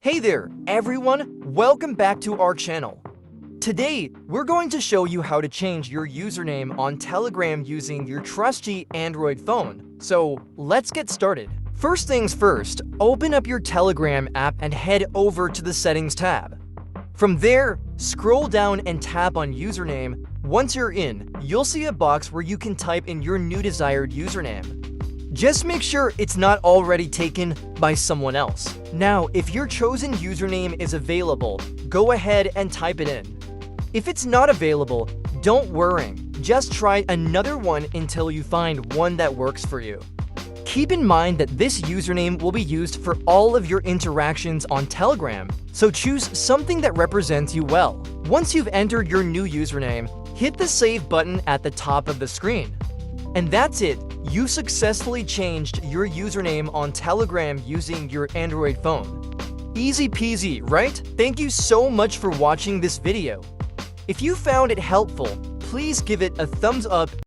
Hey there, everyone! Welcome back to our channel. Today, we're going to show you how to change your username on Telegram using your trusty Android phone. So, let's get started. First things first, open up your Telegram app and head over to the Settings tab. From there, scroll down and tap on Username. Once you're in, you'll see a box where you can type in your new desired username. Just make sure it's not already taken by someone else. Now, if your chosen username is available, go ahead and type it in. If it's not available, don't worry. Just try another one until you find one that works for you. Keep in mind that this username will be used for all of your interactions on Telegram, so choose something that represents you well. Once you've entered your new username, hit the Save button at the top of the screen. And that's it. You successfully changed your username on Telegram using your Android phone. Easy peasy, right? Thank you so much for watching this video. If you found it helpful, please give it a thumbs up